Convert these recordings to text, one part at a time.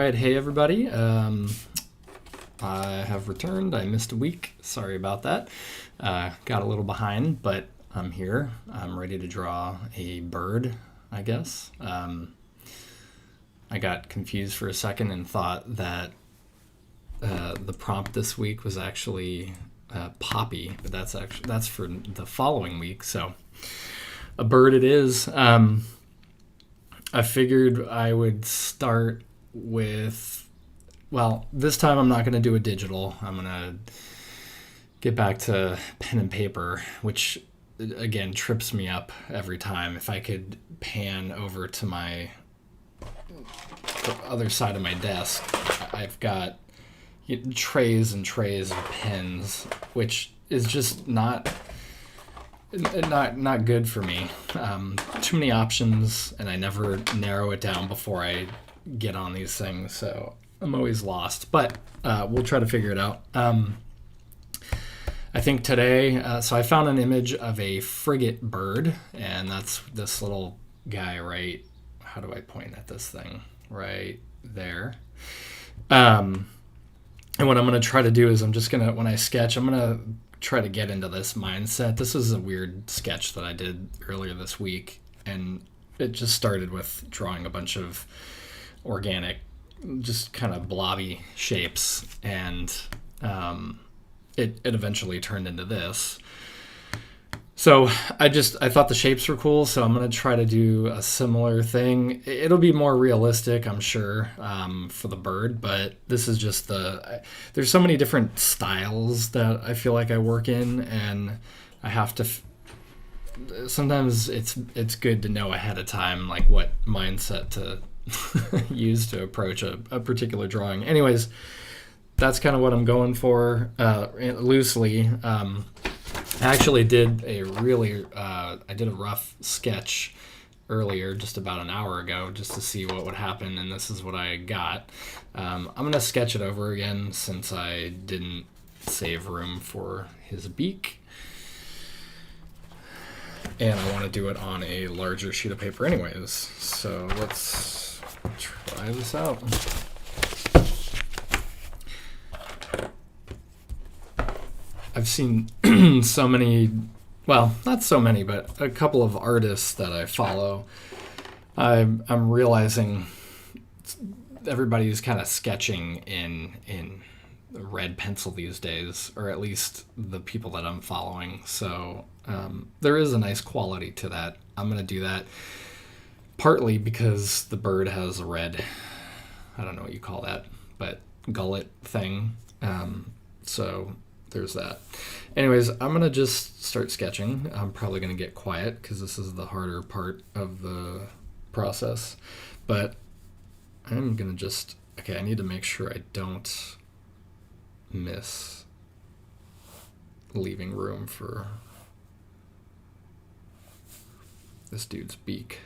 right, hey everybody. I have returned. I missed a week. Sorry about that. Got a little behind, but I'm here. I'm ready to draw a bird, I guess. I got confused for a second and thought that the prompt this week was actually poppy, but that's for the following week. So a bird it is. I figured I would start with, well, this time I'm not going to do a digital. I'm going to get back to pen and paper, which again trips me up every time. If I could pan over to the other side of my desk, I've got trays and trays of pens, which is just not good for me. Too many options, and I never narrow it down before I get on these things, so I'm always lost. But we'll try to figure it out. I think today, so I found an image of a frigate bird, and that's this little guy right. How do I point at this thing? Right there. And what I'm going to try to do is when I sketch, I'm going to try to get into this mindset. This is a weird sketch that I did earlier this week, and it just started with drawing a bunch of organic, just kind of blobby shapes, and it eventually turned into this. So I thought the shapes were cool, so I'm going to try to do a similar thing. It'll be more realistic, I'm sure, for the bird, but this is just there's so many different styles that I feel like I work in, and I have to, sometimes it's good to know ahead of time, like what mindset to use to approach a particular drawing. Anyways, that's kind of what I'm going for, loosely. I actually did a rough sketch earlier, just about an hour ago, just to see what would happen, and this is what I got. I'm going to sketch it over again since I didn't save room for his beak. And I want to do it on a larger sheet of paper anyways. So let's try this out. I've seen so many, well, not so many, but a couple of artists that I follow. I'm realizing everybody's kind of sketching in red pencil these days, or at least the people that I'm following. So there is a nice quality to that. I'm going to do that partly because the bird has a red, I don't know what you call that, but gullet thing. So there's that. Anyways, I'm going to just start sketching. I'm probably going to get quiet because this is the harder part of the process. But I'm going to I need to make sure I don't miss leaving room for this dude's beak.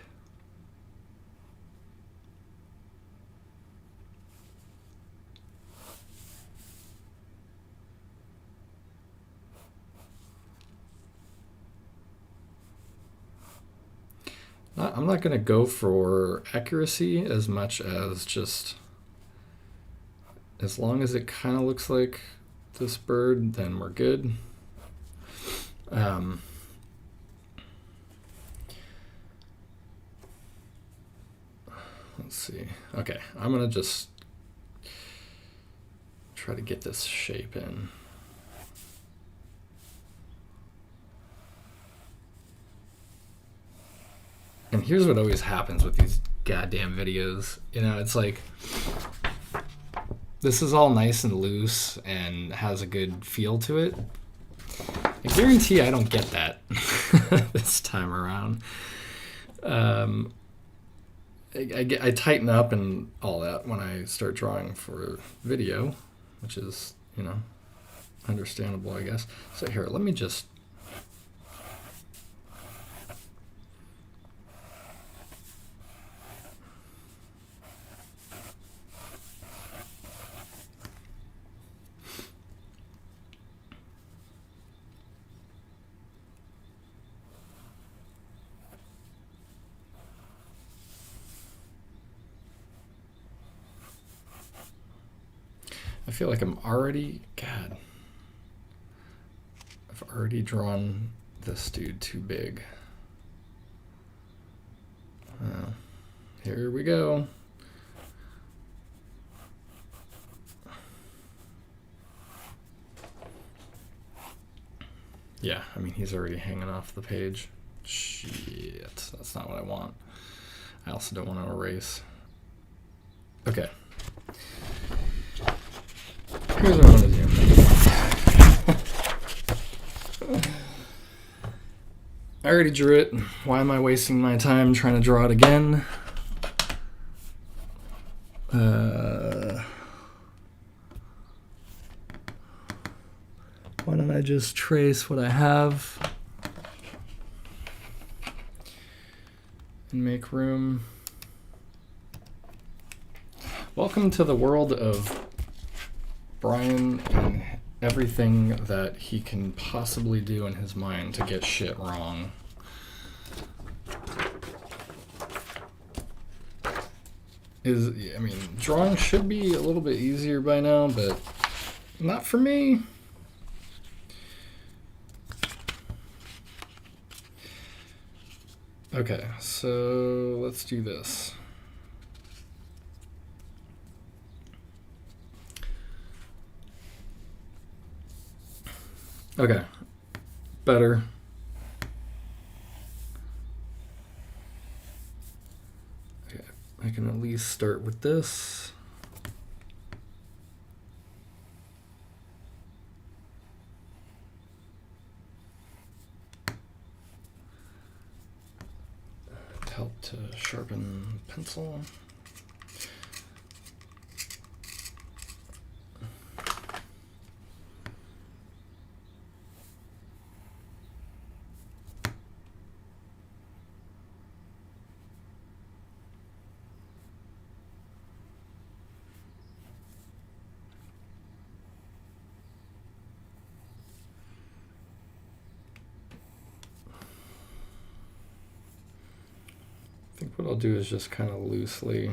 I'm not going to go for accuracy as much as just, as long as it kind of looks like this bird, then we're good. Let's see. Okay, I'm going to just try to get this shape in. And here's what always happens with these goddamn videos. It's like, this is all nice and loose and has a good feel to it. I guarantee I don't get that this time around. I tighten up and all that when I start drawing for video, which is, understandable, I guess. So here, let me just... feel like I'm already, God, I've already drawn this dude too big. Here we go. Yeah, I mean, he's already hanging off the page. Shit, that's not what I want. I also don't want to erase. Okay. Here's what I'm going to do. I already drew it. Why am I wasting my time trying to draw it again? Why don't I just trace what I have and make room? Welcome to the world of Brian and everything that he can possibly do in his mind to get shit wrong. I mean, drawing should be a little bit easier by now, but not for me. Okay, so let's do this. Okay, better. Okay, I can at least start with this. Help to sharpen pencil. I think what I'll do is just kind of loosely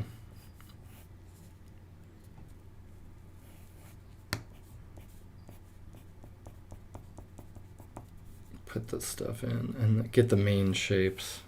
put this stuff in and get the main shapes.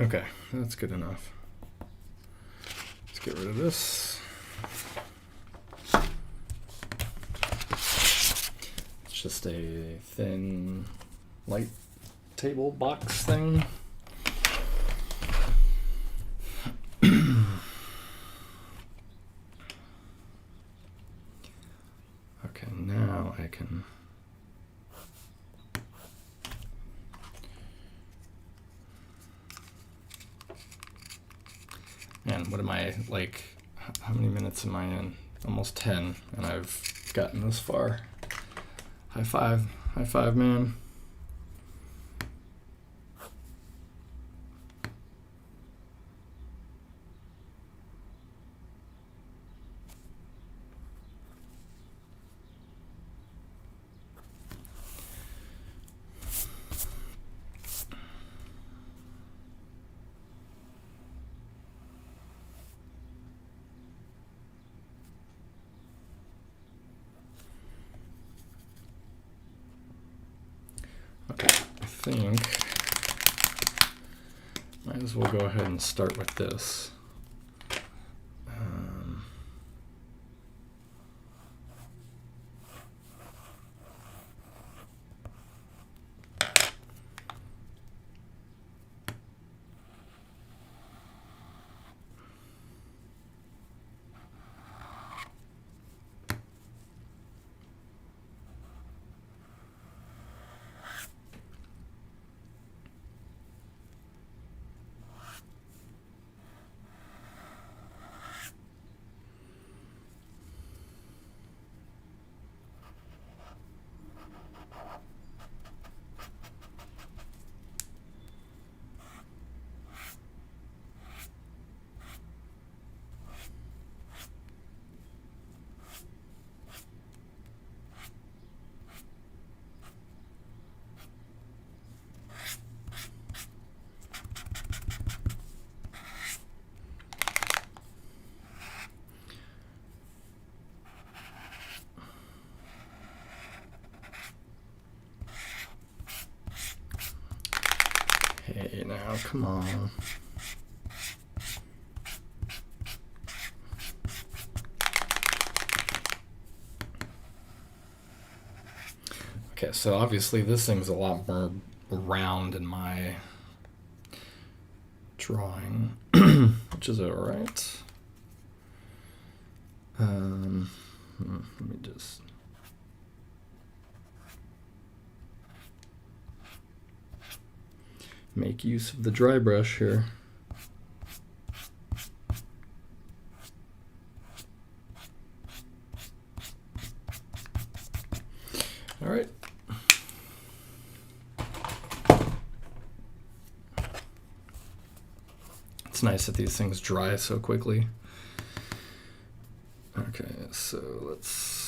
Okay, that's good enough. Let's get rid of this. It's just a thin, light table box thing. Okay, now I can... Man, what am I, like, how many minutes am I in? Almost 10, and I've gotten this far. High five, man. Okay, I think might as well go ahead and start with this. Okay, now come on. Okay, so obviously this thing's a lot more round in my drawing, which is alright. Let me just... make use of the dry brush here. All right. It's nice that these things dry so quickly. Okay, so let's...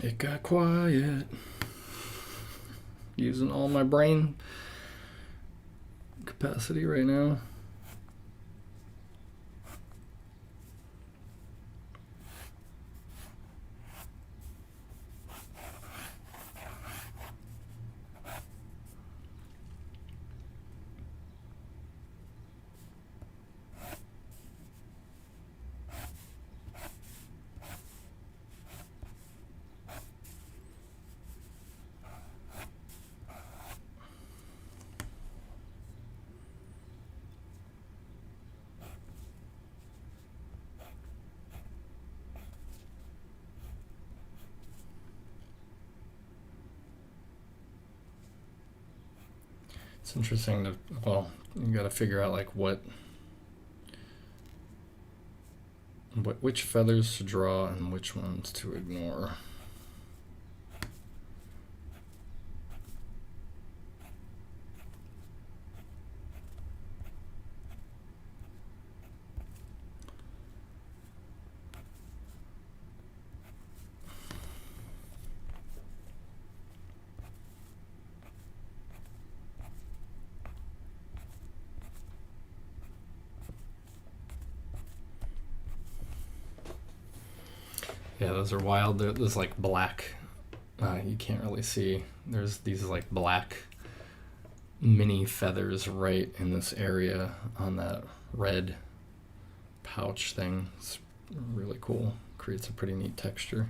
It got quiet. Using all my brain capacity right now. It's interesting to, well, you got to figure out like which feathers to draw and which ones to ignore. Yeah, those are wild. There's like black. You can't really see. There's these like black mini feathers right in this area on that red pouch thing. It's really cool. Creates a pretty neat texture.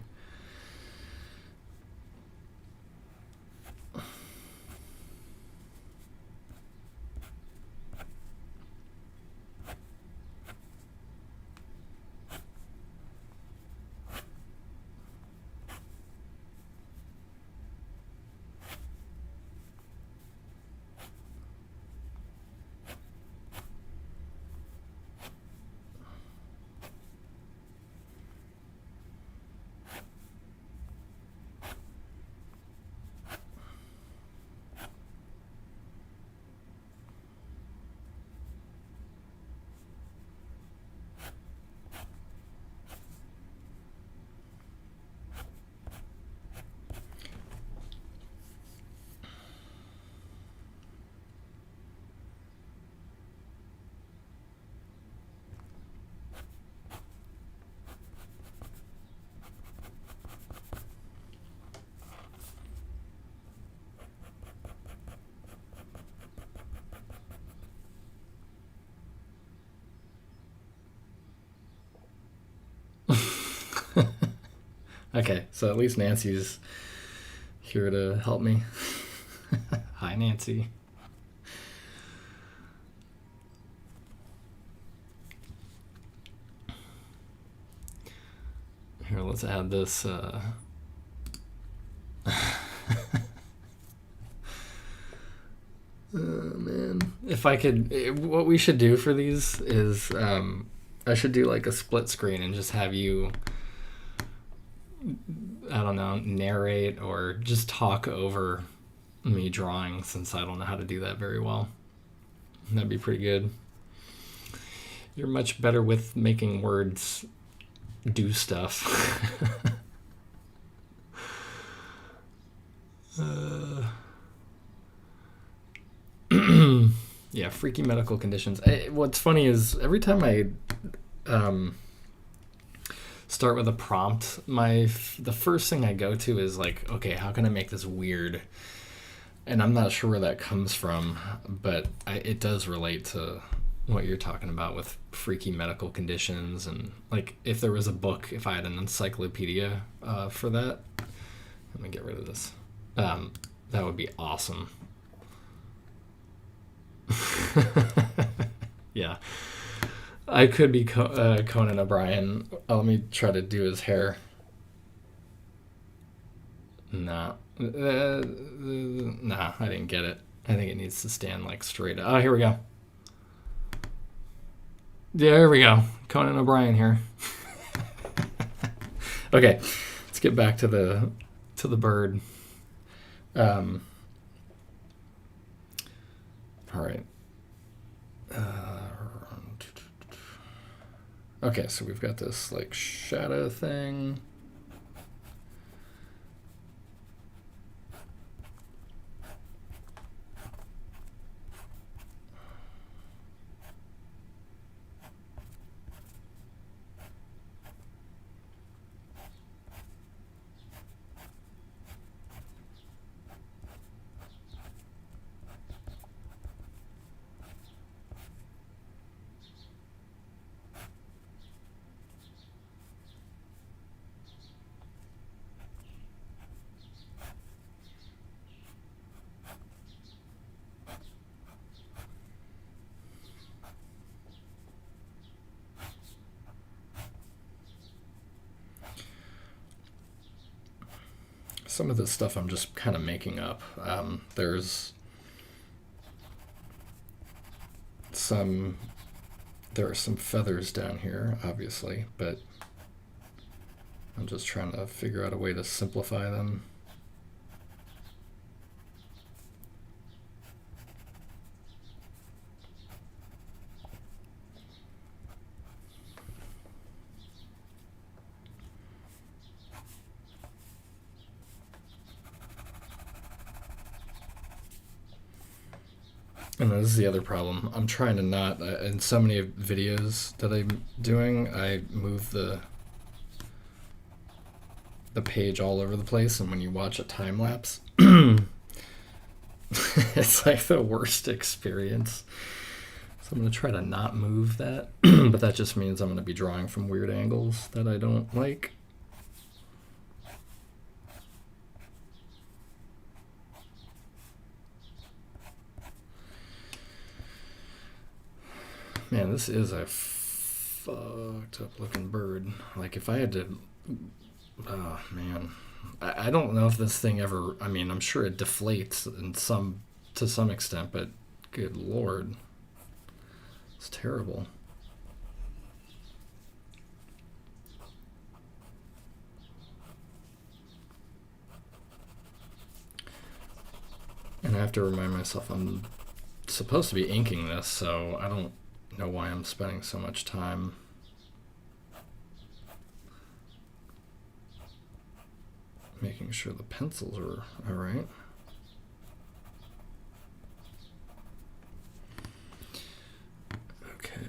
Okay, so at least Nancy's here to help me. Hi, Nancy. Here, let's add this. Man, if I could, what we should do for these is, I should do like a split screen and just have you, I don't know, narrate or just talk over me drawing, since I don't know how to do that very well. That'd be pretty good. You're much better with making words do stuff. Yeah, freaky medical conditions. What's funny is every time I start with a prompt, the first thing I go to is like, okay, how can I make this weird? And I'm not sure where that comes from, but it does relate to what you're talking about with freaky medical conditions. And like, if there was a book, if I had an encyclopedia for that, let me get rid of this. That would be awesome. Yeah, I could be Conan O'Brien. Let me try to do his hair. Nah. Nah, I didn't get it. I think it needs to stand like straight. Oh, here we go. Yeah, there we go. Conan O'Brien here. Okay, let's get back to the bird. All right. Okay, so we've got this like shadow thing. Some of this stuff I'm just kind of making up. There's some there are some feathers down here, obviously, but I'm just trying to figure out a way to simplify them. And this is the other problem. I'm trying to not, in so many videos that I'm doing, I move the page all over the place, and when you watch a time lapse, it's like the worst experience. So I'm going to try to not move that, but that just means I'm going to be drawing from weird angles that I don't like. Man, this is a fucked up looking bird. Like, if I had to... Oh, man. I don't know if this thing ever... I mean, I'm sure it deflates to some extent, but good lord. It's terrible. And I have to remind myself I'm supposed to be inking this, so I don't know why I'm spending so much time making sure the pencils are all right. Okay.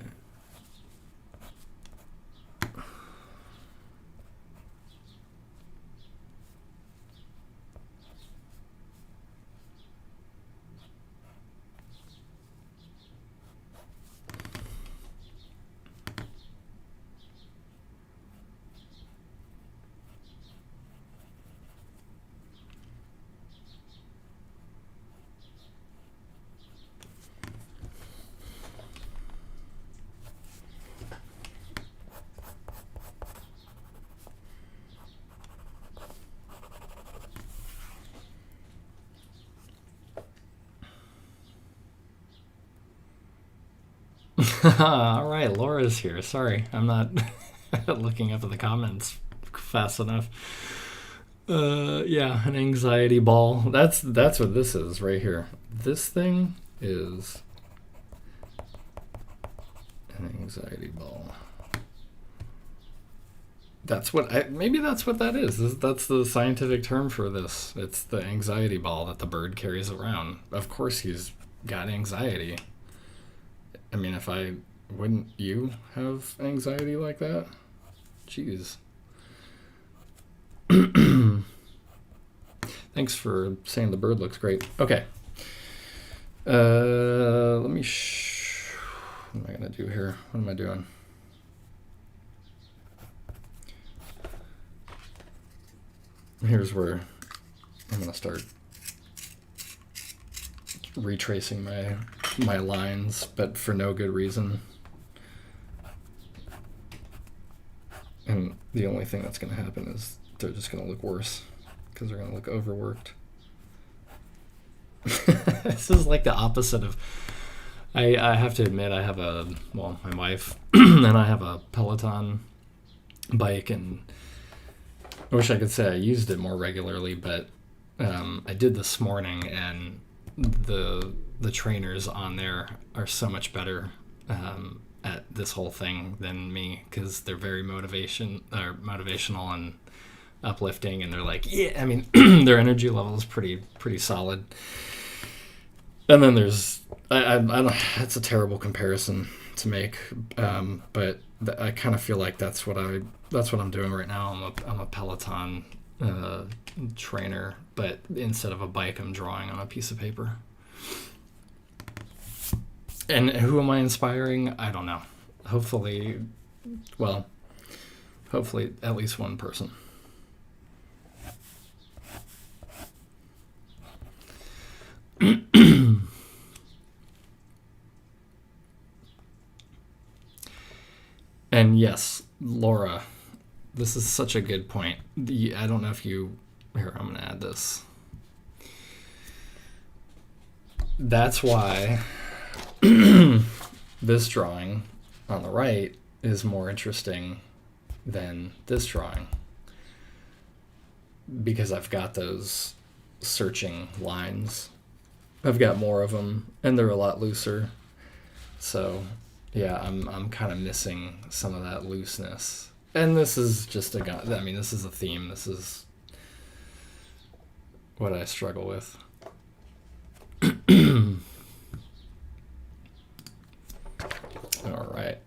All right, Laura's here. Sorry, I'm not looking up at the comments fast enough. Yeah, an anxiety ball. That's what this is right here. This thing is an anxiety ball. That's what maybe that's what that is. That's the scientific term for this. It's the anxiety ball that the bird carries around. Of course, he's got anxiety. I mean, if I wouldn't you have anxiety like that? Jeez. Thanks for saying the bird looks great. Okay. Let me. What am I gonna do here? What am I doing? Here's where I'm gonna start retracing my lines, but for no good reason. And the only thing that's gonna happen is they're just gonna look worse because they're gonna look overworked. This is like the opposite of. I have to admit, I have my wife and I have a Peloton bike, and I wish I could say I used it more regularly, but I did this morning, and the trainers on there are so much better at this whole thing than me, because they're very motivational and uplifting, and they're like, yeah, I mean, their energy level is pretty solid. And then there's I don't. It's a terrible comparison to make, but I kind of feel like that's what I'm doing right now. I'm a Peloton trainer, but instead of a bike, I'm drawing on a piece of paper. And who am I inspiring? I don't know. Hopefully at least one person. And yes, Laura, this is such a good point. I don't know if you... Here, I'm going to add this. That's why this drawing on the right is more interesting than this drawing, because I've got those searching lines. I've got more of them, and they're a lot looser. So, yeah, I'm kind of missing some of that looseness. And this is just this is a theme. This is what I struggle with. All right.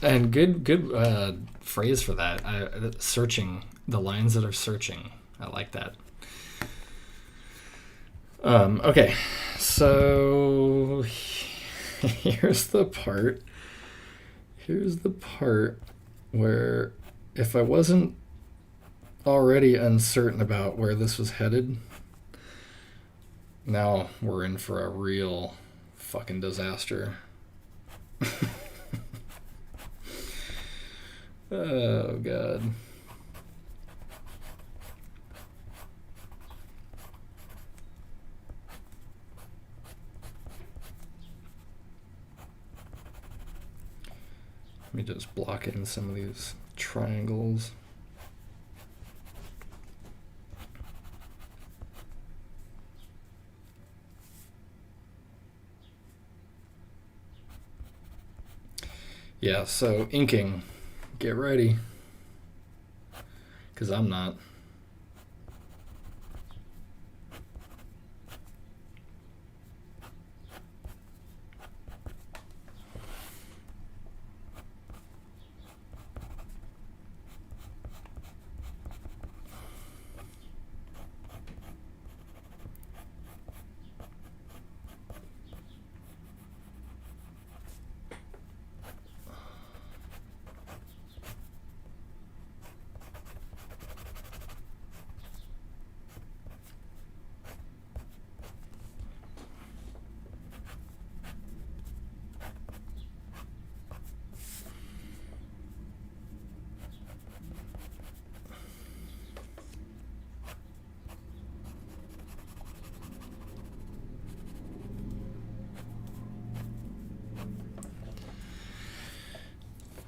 And good phrase for that. Searching, the lines that are searching. I like that. Okay, so here's the part where if I wasn't already uncertain about where this was headed, now we're in for a real fucking disaster. Oh, God. Let me just block in some of these triangles. Yeah, so inking, get ready, because I'm not.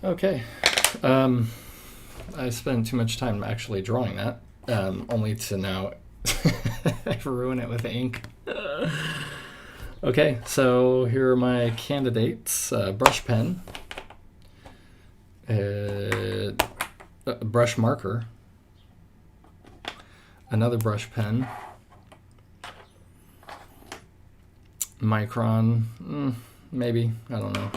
Okay. I spent too much time actually drawing that, only to now ruin it with ink. Okay, so here are my candidates: brush pen, brush marker, another brush pen, micron, maybe, I don't know.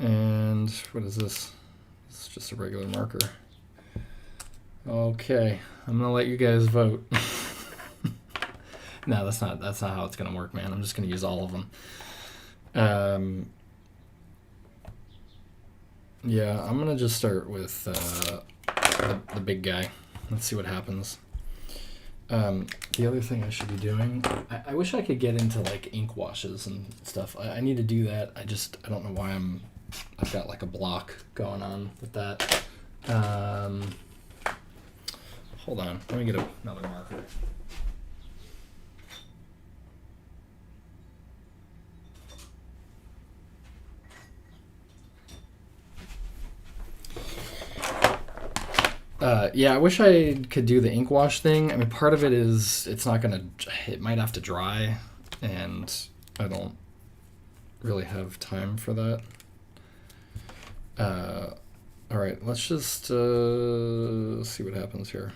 And what is this? It's just a regular marker. Okay, I'm gonna let you guys vote. No, that's not how it's gonna work, man. I'm just gonna use all of them. Yeah, I'm gonna just start with the big guy. Let's see what happens. The other thing I should be doing, I wish I could get into like ink washes and stuff. I need to do that. I don't know why I've got like a block going on with that. Hold on, let me get another marker. Yeah, I wish I could do the ink wash thing. I mean, part of it is it might have to dry, and I don't really have time for that. All right, let's just see what happens here.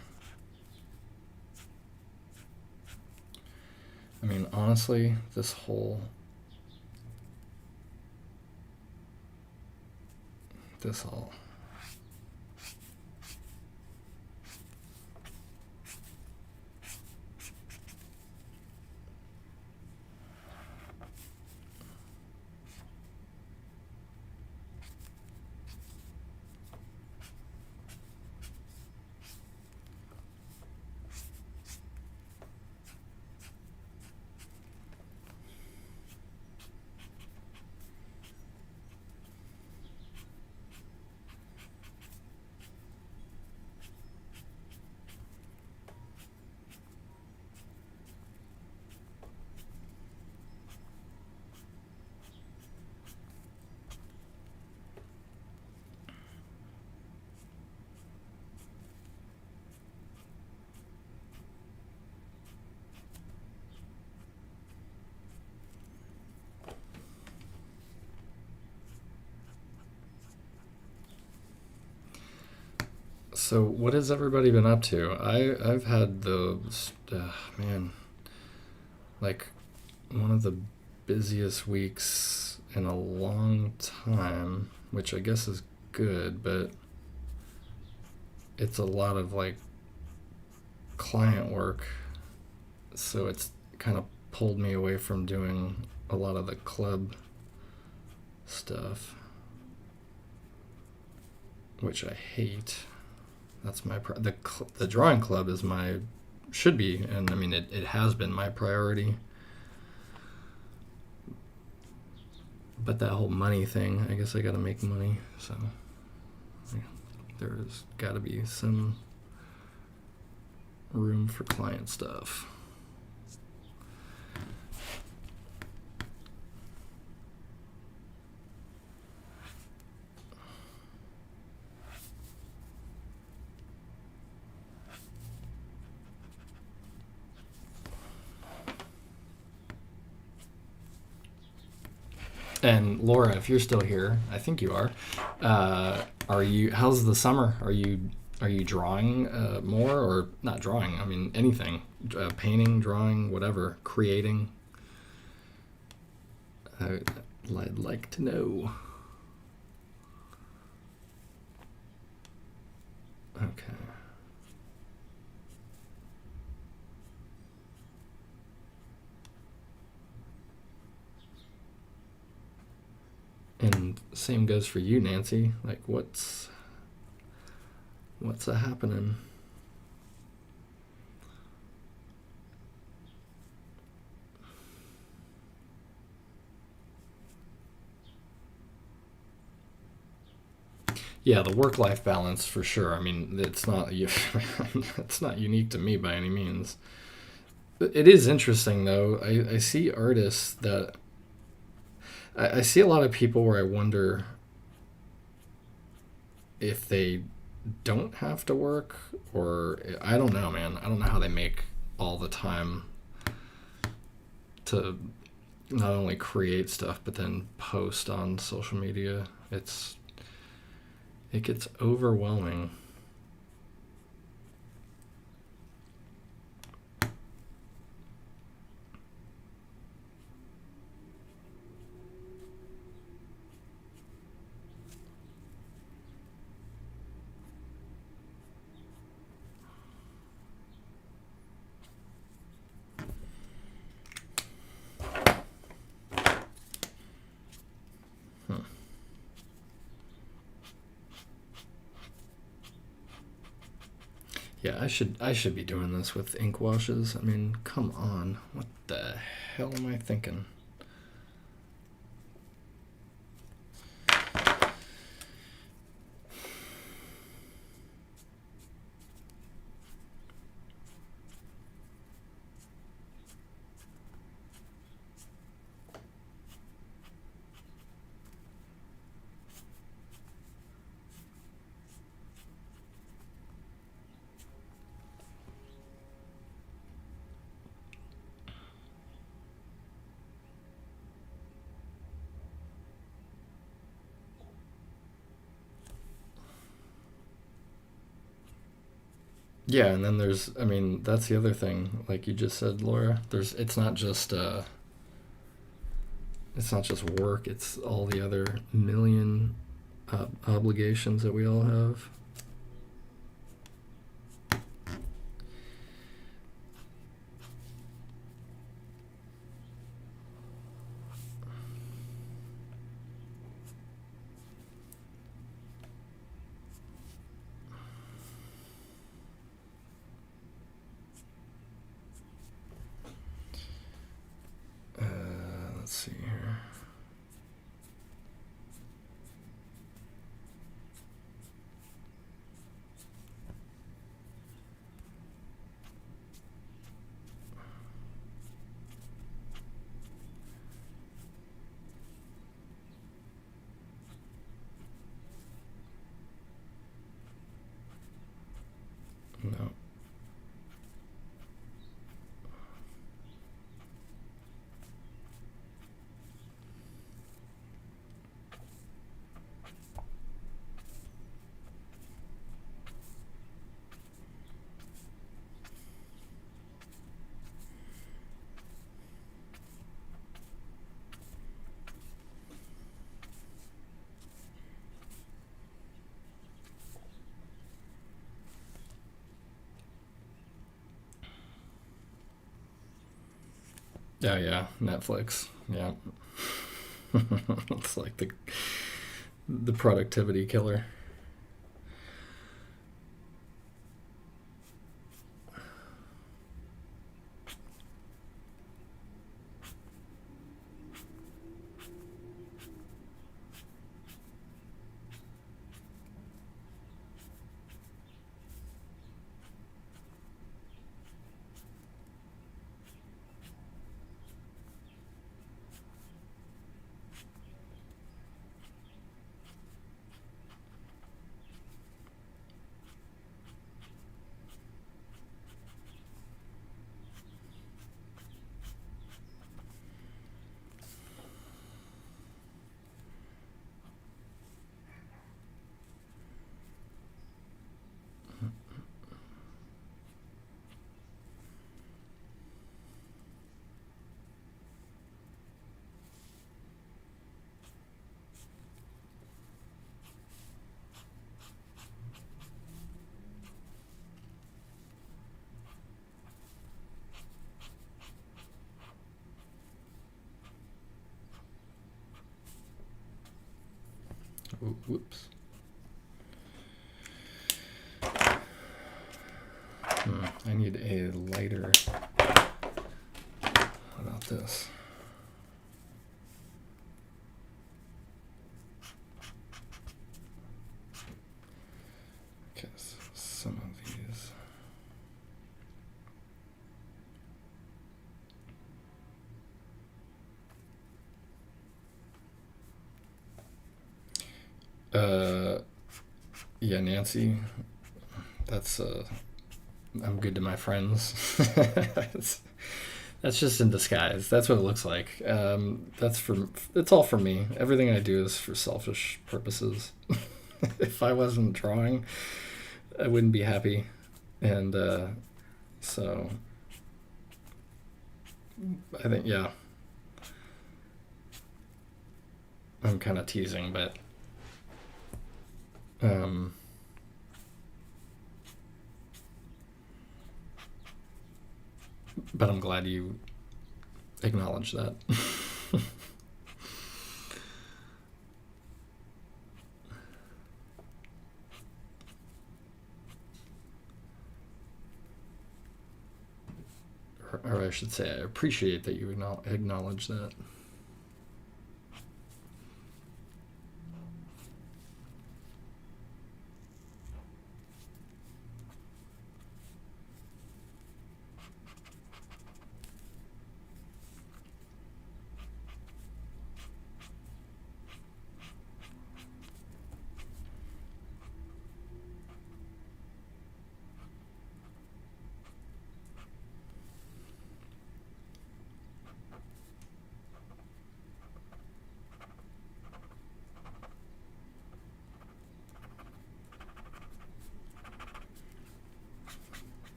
I mean, honestly, this all. So what has everybody been up to? I've had man, like one of the busiest weeks in a long time, which I guess is good, but it's a lot of like client work, so it's kind of pulled me away from doing a lot of the club stuff, which I hate. That's my the drawing club is should be, and I mean it has been my priority. But that whole money thing, I guess I gotta make money, so yeah, there's gotta be some room for client stuff. And Laura, if you're still here, I think you are. How's the summer? Are you drawing more, or not drawing? I mean, anything, painting, drawing, whatever, creating. I'd like to know. Okay. And same goes for you, Nancy. Like, what's a happening? Yeah, the work-life balance for sure. I mean, it's not it's not unique to me by any means. It is interesting though. I see artists that I see a lot of people where I wonder if they don't have to work, or I don't know, man. I don't know how they make all the time to not only create stuff but then post on social media. It gets overwhelming. Yeah, I should be doing this with ink washes. I mean, come on. What the hell am I thinking? Yeah, and then I mean, that's the other thing. Like you just said, Laura. It's not just work. It's all the other million obligations that we all have. Let's see here. No. Oh yeah, Netflix. Yeah. It's like the productivity killer. Whoops. I need a lighter. How about this? Okay, so some of these. Yeah, Nancy. That's I'm good to my friends. That's that's just in disguise. That's what it looks like. That's for. It's all for me. Everything I do is for selfish purposes. If I wasn't drawing, I wouldn't be happy, and so I think yeah, I'm kind of teasing, um, but I'm glad you acknowledge that. Or I should say, I appreciate that you acknowledge that.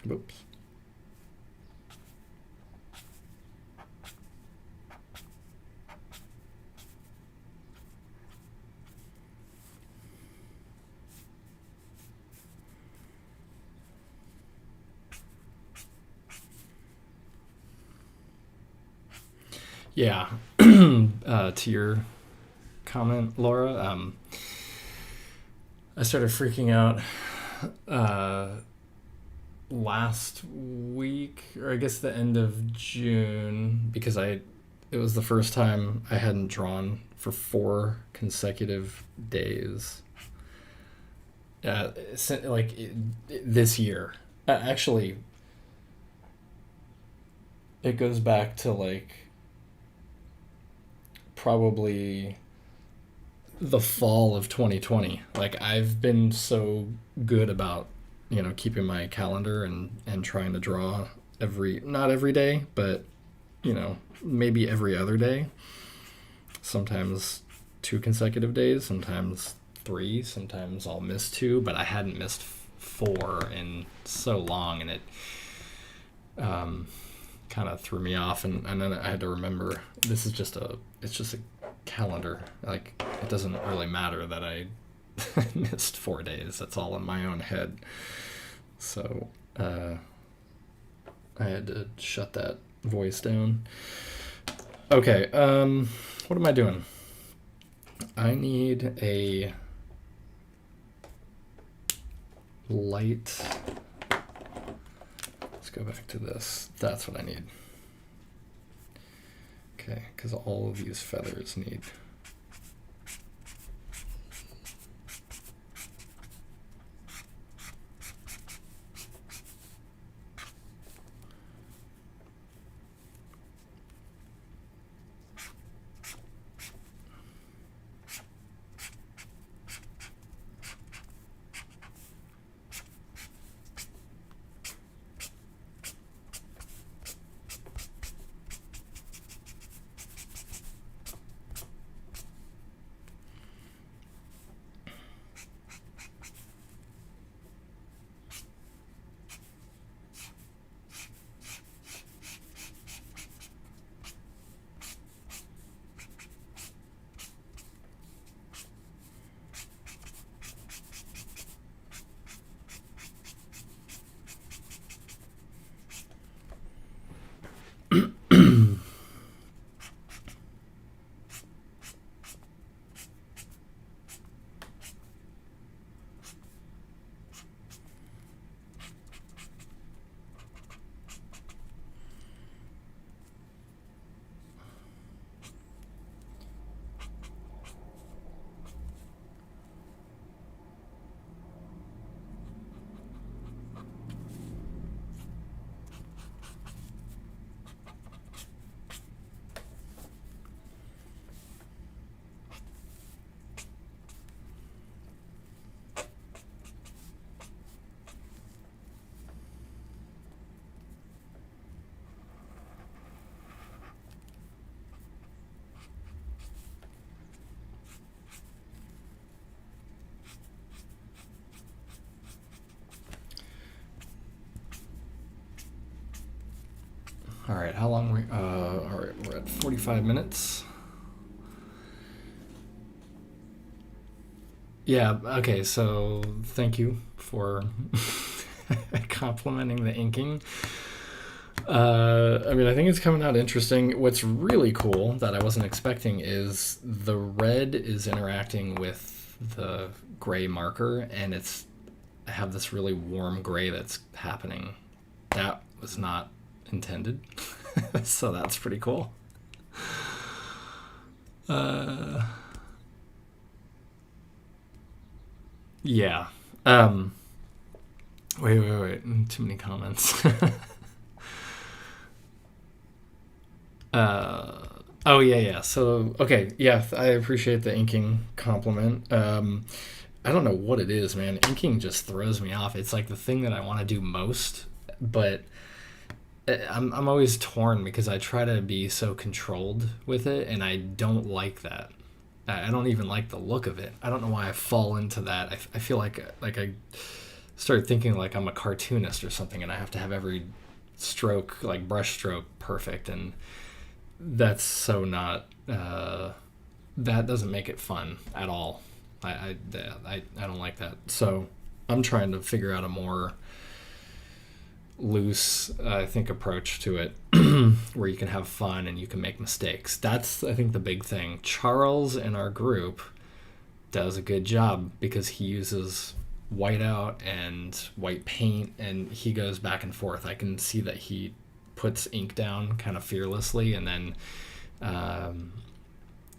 Whoops. Yeah. To your comment, Laura, I started freaking out uh, last week, or I guess the end of June, because it was the first time I hadn't drawn for 4 consecutive days. Like this year. Actually, it goes back to like probably the fall of 2020. Like I've been so good about keeping my calendar and trying to draw every not every day, but maybe every other day. Sometimes 2 consecutive days, sometimes 3, sometimes I'll miss 2, but I hadn't missed 4 in so long, and it kind of threw me off, and then I had to remember it's just a calendar. Like it doesn't really matter that I missed 4 days. That's all in my own head. So I had to shut that voice down. Okay, what am I doing? I need a light. Let's go back to this. That's what I need. Okay, because all of these feathers need. All right, how long? All right, we're at 45 minutes. Yeah. Okay. So thank you for complimenting the inking. I mean, I think it's coming out interesting. What's really cool that I wasn't expecting is the red is interacting with the gray marker, and it's I have this really warm gray that's happening. That was not intended, so that's pretty cool. Uh, yeah. Um, wait. Too many comments. Uh, oh yeah. So okay, yeah, I appreciate the inking compliment. I don't know what it is, man. Inking just throws me off. It's like the thing that I want to do most, but I'm always torn because I try to be so controlled with it, and I don't like that. I don't even like the look of it. I don't know why I fall into that. I feel like I start thinking like I'm a cartoonist or something, and I have to have every stroke, like brush stroke, perfect, and that's so not. That doesn't make it fun at all. I don't like that. So I'm trying to figure out a more loose, I think, approach to it where you can have fun and you can make mistakes. That's, I think, the big thing. Charles in our group does a good job because he uses whiteout and white paint, and he goes back and forth. I can see that he puts ink down kind of fearlessly and then um,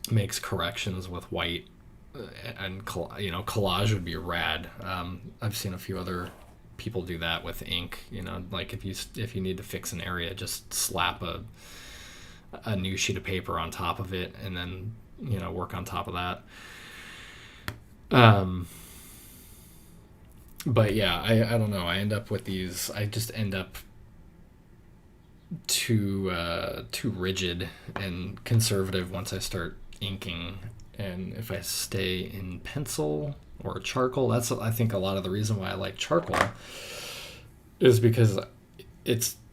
makes corrections with white. And collage would be rad. I've seen a few other people do that with ink. Like if you need to fix an area, just slap a new sheet of paper on top of it, and then work on top of that. But yeah, I don't know. I end up with these. I just end up too rigid and conservative once I start inking. And if I stay in pencil or charcoal, that's, I think, a lot of the reason why I like charcoal is because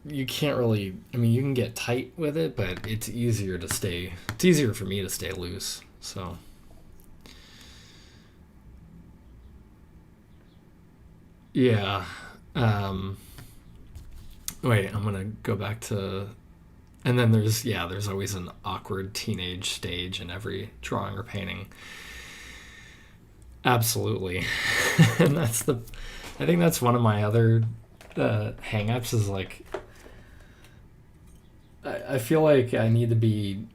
you can't really, I mean, you can get tight with it, but it's easier for me to stay loose. So yeah. um Wait, I'm gonna go back to, and then there's always an awkward teenage stage in every drawing or painting. Absolutely. And I think that's one of my other hang-ups is like, I feel like I need to be,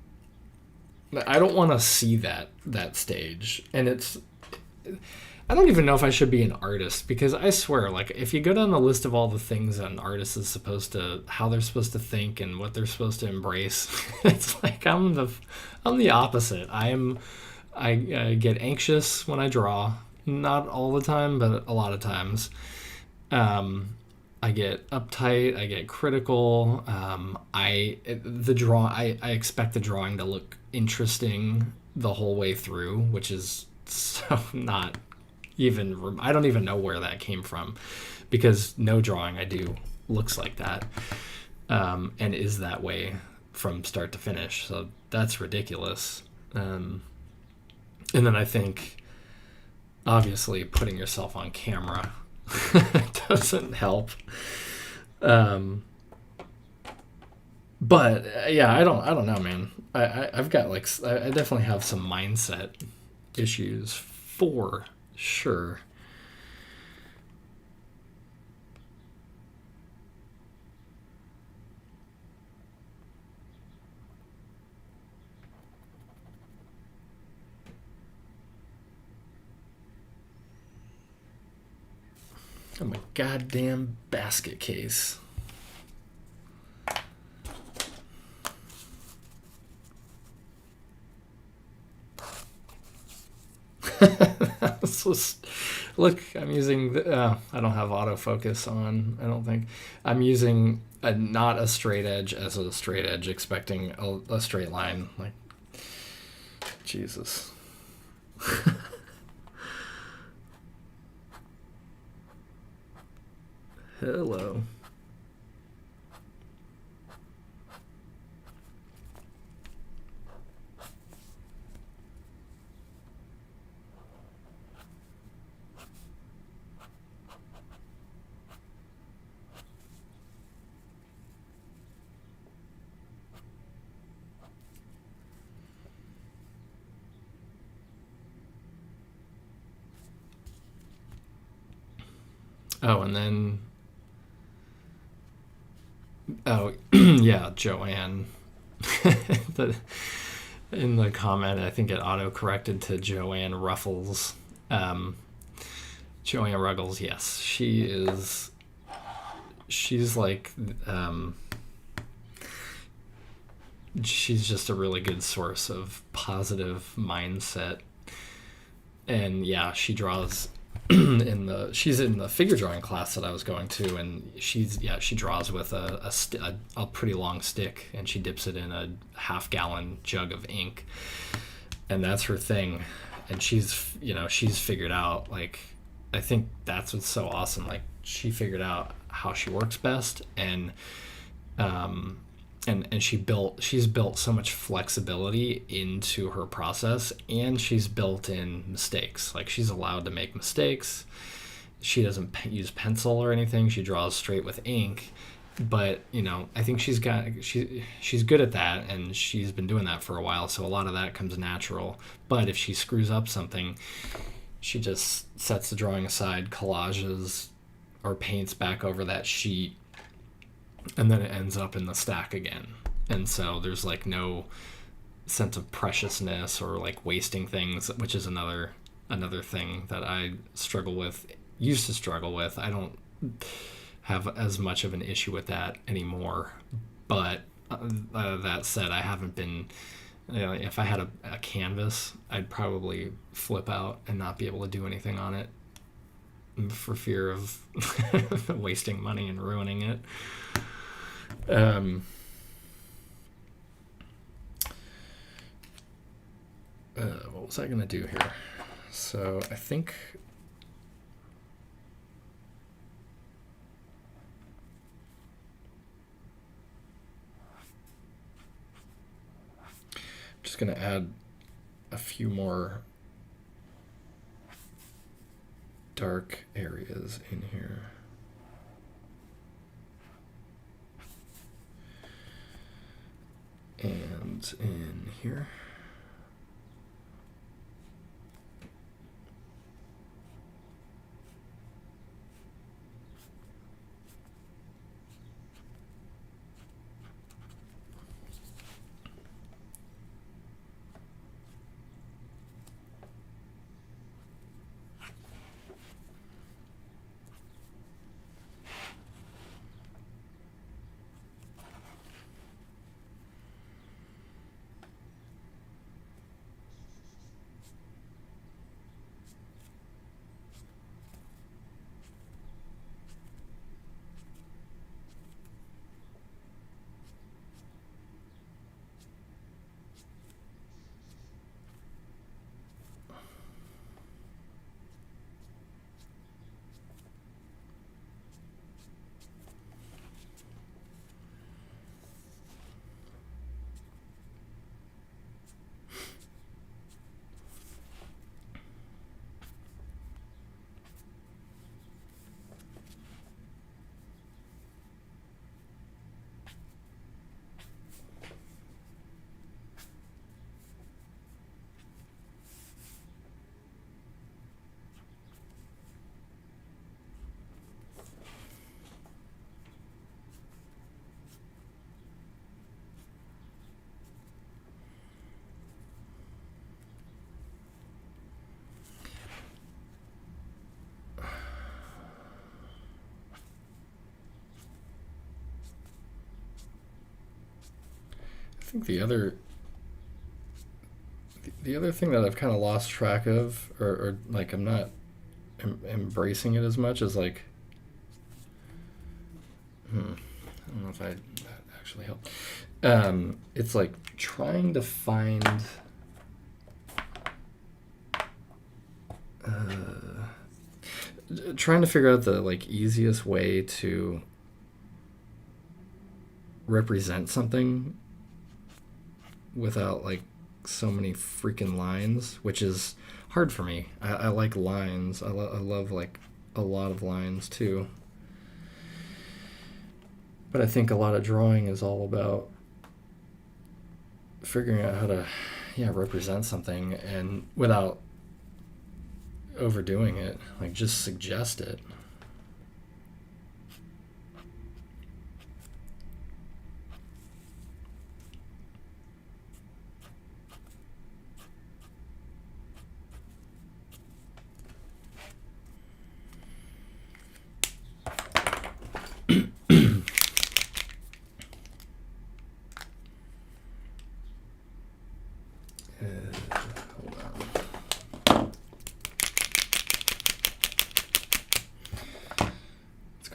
I don't want to see that stage. And I don't even know if I should be an artist, because I swear, like, if you go down the list of all the things that an artist is how they're supposed to think and what they're supposed to embrace, it's like I'm the opposite. I get anxious when I draw, not all the time, but a lot of times. I get uptight. I get critical. I expect the drawing to look interesting the whole way through, which is so not even. I don't even know where that came from, because no drawing I do looks like that, and is that way from start to finish. So that's ridiculous. And then I think, obviously, putting yourself on camera doesn't help. Um, but yeah, I don't know, man. I've got like, I definitely have some mindset issues for sure. I'm a goddamn basket case. Look, I'm using I don't have autofocus on, I don't think. I'm using not a straight edge as a straight edge, expecting a straight line. Like, Jesus. Hello. Oh, and then oh yeah, Joanne. the, in the comment, I think it auto corrected to Joanne Ruffles. Um, Joanne Ruggles, yes, she is. She's like, she's just a really good source of positive mindset, and yeah, she draws she's in the figure drawing class that I was going to, and she draws with a pretty long stick, and she dips it in a half-gallon jug of ink, and that's her thing. And she's figured out, like, I think that's what's so awesome. Like, she figured out how she works best, um, and she's built so much flexibility into her process, and she's built in mistakes. Like, she's allowed to make mistakes. She doesn't use pencil or anything. She draws straight with ink. But I think she's good at that, and she's been doing that for a while, so a lot of that comes natural. But if she screws up something, she just sets the drawing aside, collages or paints back over that sheet, and then it ends up in the stack again. And so there's like no sense of preciousness or like wasting things, which is another thing that I used to struggle with. I don't have as much of an issue with that anymore. But that said, I haven't been, if I had a canvas, I'd probably flip out and not be able to do anything on it for fear of wasting money and ruining it. What was I going to do here? So I think I'm just going to add a few more dark areas in here. And in here. I think the other thing that I've kind of lost track of, or like I'm not embracing it as much, is like, I don't know if that actually helped. It's like trying to find trying to figure out the like easiest way to represent something without like so many freaking lines, which is hard for me. I like lines. I love like a lot of lines too. But I think a lot of drawing is all about figuring out how to represent something, and without overdoing it, like just suggest it.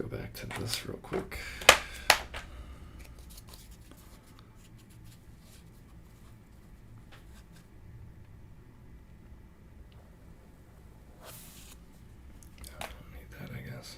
go back to this real quick. I don't need that, I guess.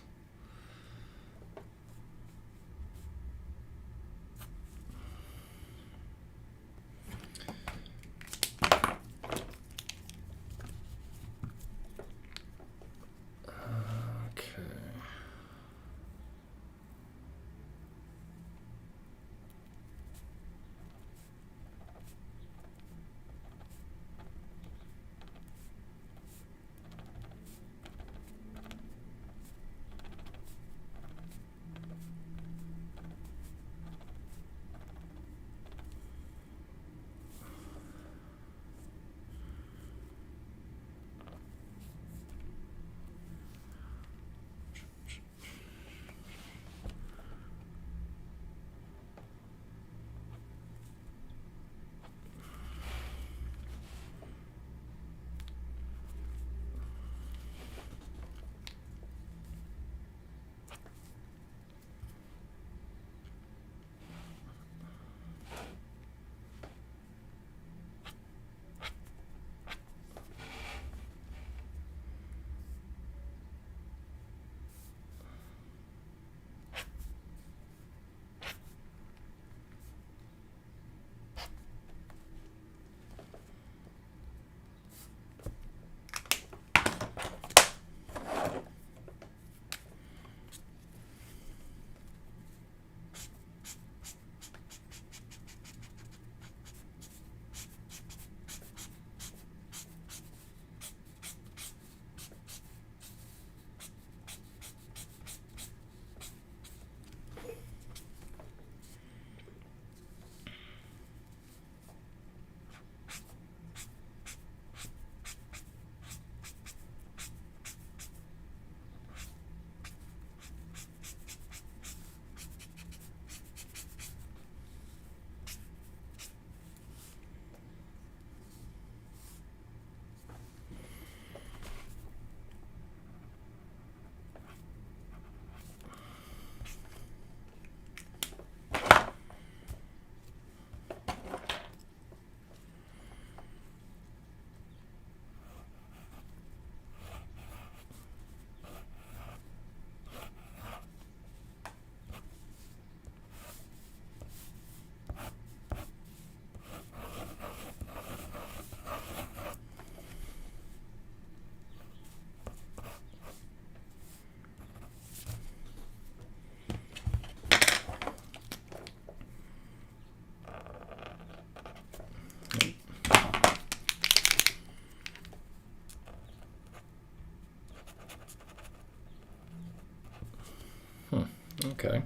Okay,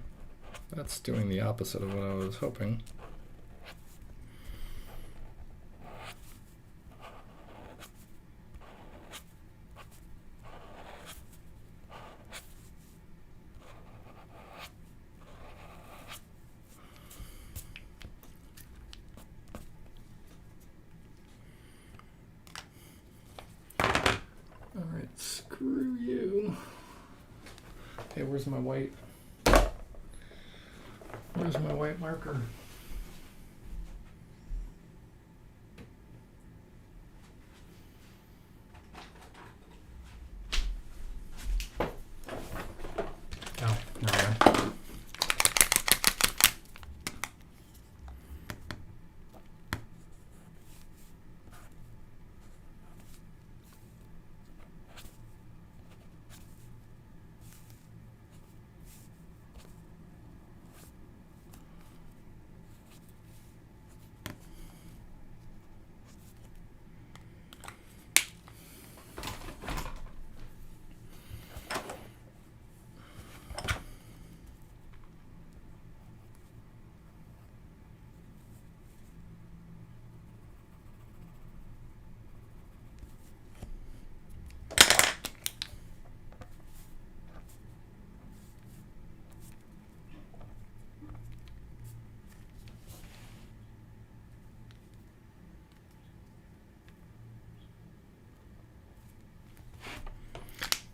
that's doing the opposite of what I was hoping. All right, screw you. Hey, where's my white? Where's my white marker? Oh, never mind.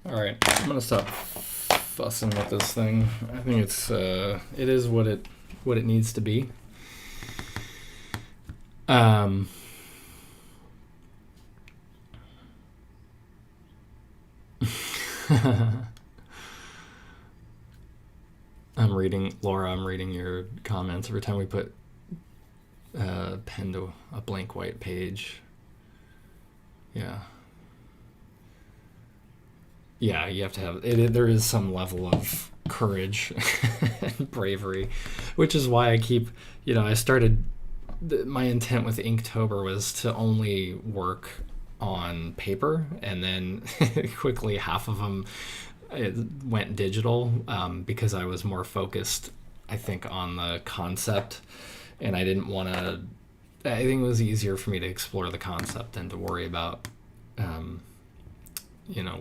All right, I'm gonna stop fussing with this thing. I think it is what it needs to be. I'm reading, Laura, I'm reading your comments every time we put pen to a blank white page. Yeah. Yeah, you have to have it. There is some level of courage and bravery, which is why I keep, I started, my intent with Inktober was to only work on paper, and then quickly half of them it went digital, because I was more focused, I think, on the concept, and I didn't want to. I think it was easier for me to explore the concept than to worry about,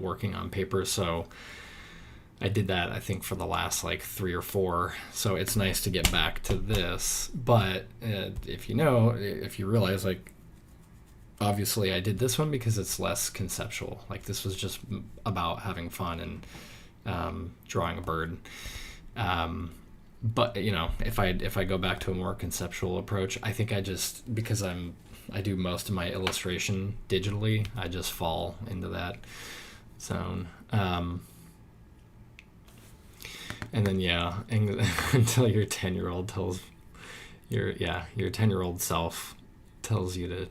working on paper. So I did that, I think, for the last like 3 or 4. So it's nice to get back to this. But if you realize, like, obviously I did this one because it's less conceptual. Like, this was just about having fun and drawing a bird. But if I go back to a more conceptual approach, I think because I do most of my illustration digitally, I just fall into that zone. And then until your 10-year-old tells your 10-year-old self tells you to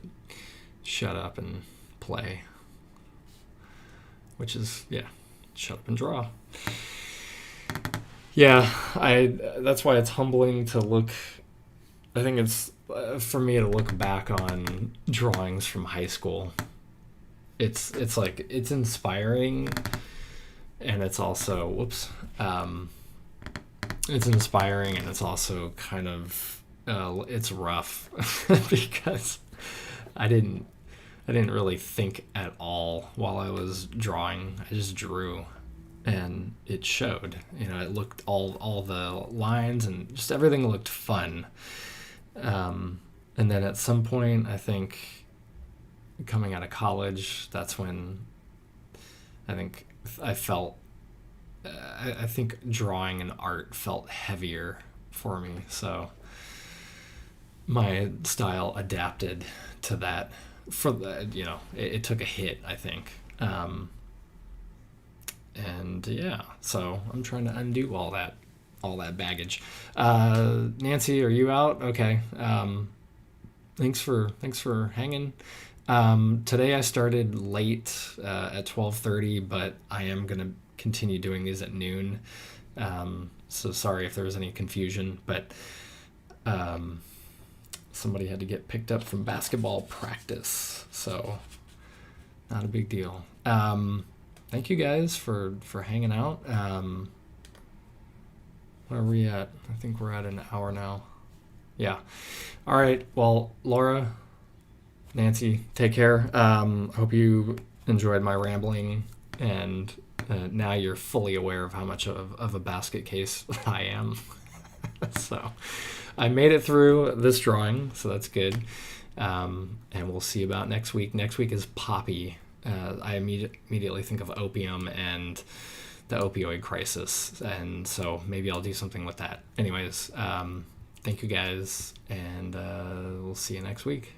shut up and play, which is shut up and draw. That's why it's humbling to look. I think it's for me to look back on drawings from high school. It's like, it's inspiring, and it's also it's inspiring, and it's also kind of it's rough because I didn't really think at all while I was drawing. I just drew, and it showed. It looked, all the lines and just everything looked fun. And then at some point, I think, coming out of college, that's when I think I felt, I think drawing and art felt heavier for me. So my style adapted to that. It took a hit, I think. So I'm trying to undo all that baggage. Nancy, are you out? Okay. Thanks for hanging. Today I started late at 12:30, but I am gonna continue doing these at noon. So sorry if there was any confusion, but somebody had to get picked up from basketball practice, so not a big deal. Thank you guys for hanging out. Where are we at? I think we're at an hour now. Yeah. All right. Well, Laura, Nancy, take care. Hope you enjoyed my rambling, and now you're fully aware of how much of a basket case I am. So I made it through this drawing, so that's good. And we'll see about next week. Next week is Poppy. I immediately think of opium and the opioid crisis, and so maybe I'll do something with that. Anyways, thank you guys, and we'll see you next week.